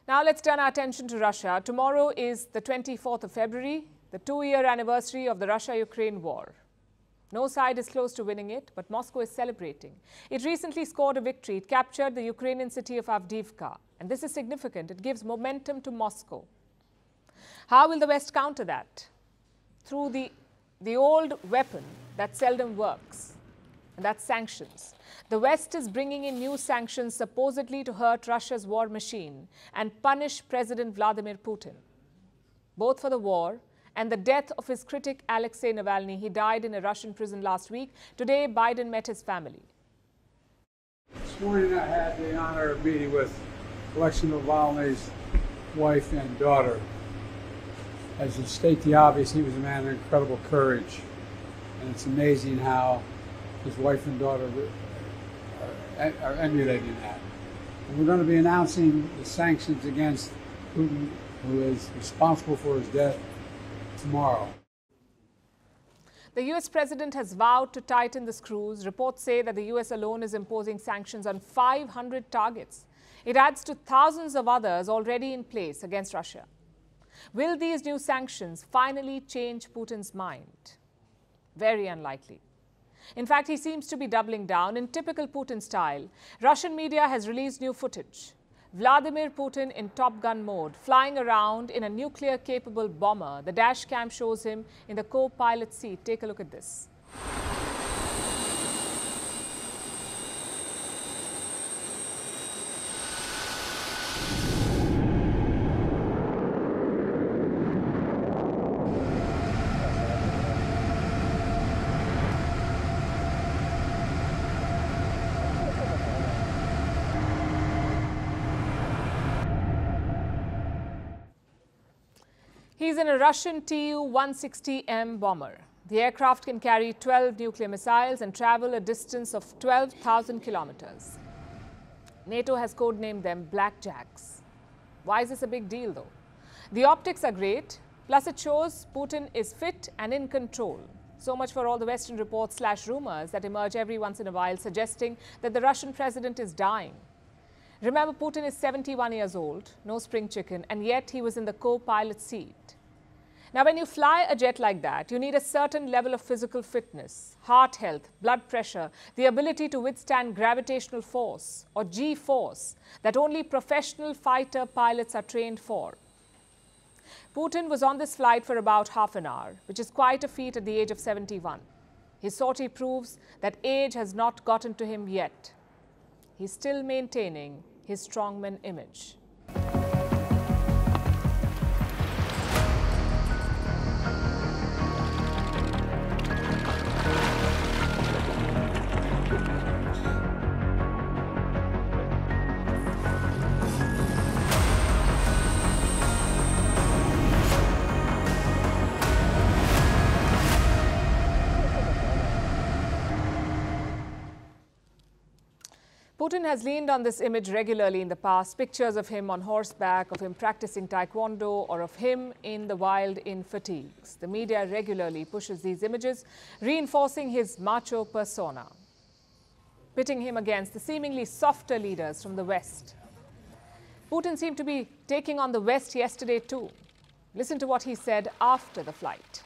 Now let's turn our attention to Russia. Tomorrow is the 24th of February, the 2-year anniversary of the Russia-Ukraine war. No side is close to winning it, but Moscow is celebrating. It recently scored a victory. It captured the Ukrainian city of Avdiivka. And this is significant. It gives momentum to Moscow. How will the West counter that? Through the old weapon that seldom works, and that's sanctions. The West is bringing in new sanctions supposedly to hurt Russia's war machine and punish President Vladimir Putin, both for the war and the death of his critic Alexei Navalny. He died in a Russian prison last week. Today, Biden met his family. This morning I had the honor of meeting with Alexei Navalny's wife and daughter. As to state the obvious, he was a man of incredible courage. And it's amazing how his wife and daughter are emulating that. And we're going to be announcing the sanctions against Putin, who is responsible for his death, tomorrow. The U.S. president has vowed to tighten the screws. Reports say that the U.S. alone is imposing sanctions on 500 targets. It adds to thousands of others already in place against Russia. Will these new sanctions finally change Putin's mind? Very unlikely. In fact, he seems to be doubling down in typical Putin style. Russian media has released new footage. Vladimir Putin in Top Gun mode, flying around in a nuclear-capable bomber. The dash cam shows him in the co-pilot seat. Take a look at this. He's in a Russian Tu-160M bomber. The aircraft can carry 12 nuclear missiles and travel a distance of 12,000 kilometers. NATO has codenamed them Blackjacks. Why is this a big deal, though? The optics are great, plus it shows Putin is fit and in control. So much for all the Western reports / rumors that emerge every once in a while suggesting that the Russian president is dying. Remember, Putin is 71 years old, no spring chicken, and yet he was in the co-pilot seat. Now, when you fly a jet like that, you need a certain level of physical fitness, heart health, blood pressure, the ability to withstand gravitational force or G-force that only professional fighter pilots are trained for. Putin was on this flight for about half an hour, which is quite a feat at the age of 71. His sortie proves that age has not gotten to him yet. He's still maintaining his strongman image. Putin has leaned on this image regularly in the past. Pictures of him on horseback, of him practicing taekwondo, or of him in the wild in fatigues. The media regularly pushes these images, reinforcing his macho persona, pitting him against the seemingly softer leaders from the West. Putin seemed to be taking on the West yesterday too. Listen to what he said after the flight.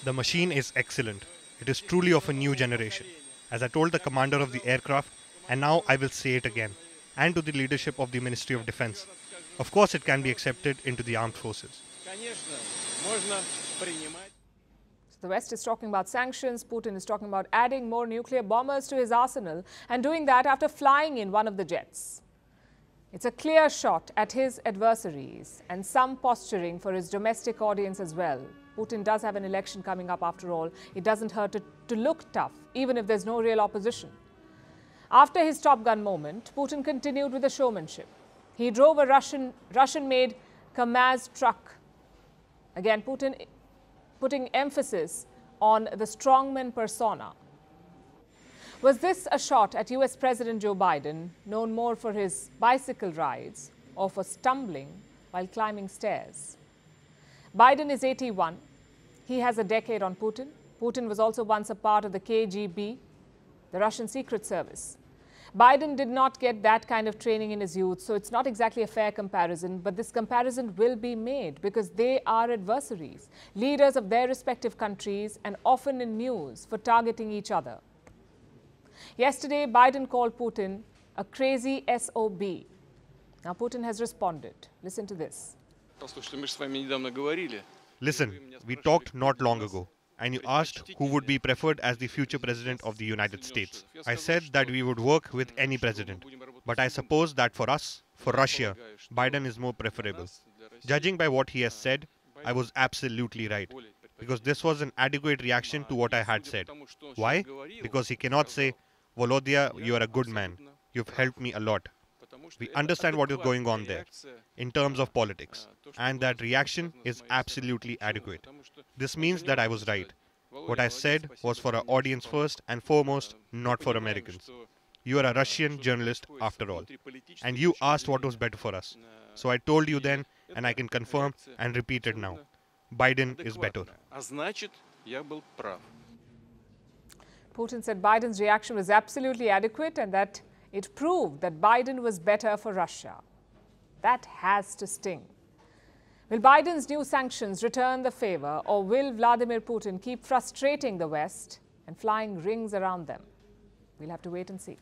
The machine is excellent. It is truly of a new generation. As I told the commander of the aircraft, and now I will say it again, and to the leadership of the Ministry of Defense. Of course, it can be accepted into the armed forces. The West is talking about sanctions. Putin is talking about adding more nuclear bombers to his arsenal, and doing that after flying in one of the jets. It's a clear shot at his adversaries and some posturing for his domestic audience as well. Putin does have an election coming up after all. It doesn't hurt to look tough, even if there's no real opposition. After his Top Gun moment, Putin continued with the showmanship. He drove a Russian-made Kamaz truck. Again, Putin putting emphasis on the strongman persona. Was this a shot at US President Joe Biden, known more for his bicycle rides or for stumbling while climbing stairs? Biden is 81. He has a decade on Putin. Putin was also once a part of the KGB, the Russian Secret Service. Biden did not get that kind of training in his youth, so it's not exactly a fair comparison, but this comparison will be made because they are adversaries, leaders of their respective countries and often in news for targeting each other. Yesterday, Biden called Putin a crazy SOB. Now, Putin has responded. Listen to this. Listen, we talked not long ago, and you asked who would be preferred as the future president of the United States. I said that we would work with any president, but I suppose that for us, for Russia, Biden is more preferable. Judging by what he has said, I was absolutely right, because this was an adequate reaction to what I had said. Why? Because he cannot say, Volodya, you are a good man. You've helped me a lot. We understand what is going on there in terms of politics, and that reaction is absolutely adequate. This means that I was right. What I said was for our audience first and foremost, not for Americans. You are a Russian journalist after all, and you asked what was better for us. So I told you then, and I can confirm and repeat it now. Biden is better. Putin said Biden's reaction was absolutely adequate and that it proved that Biden was better for Russia. That has to sting. Will Biden's new sanctions return the favor, or will Vladimir Putin keep frustrating the West and flying rings around them? We'll have to wait and see.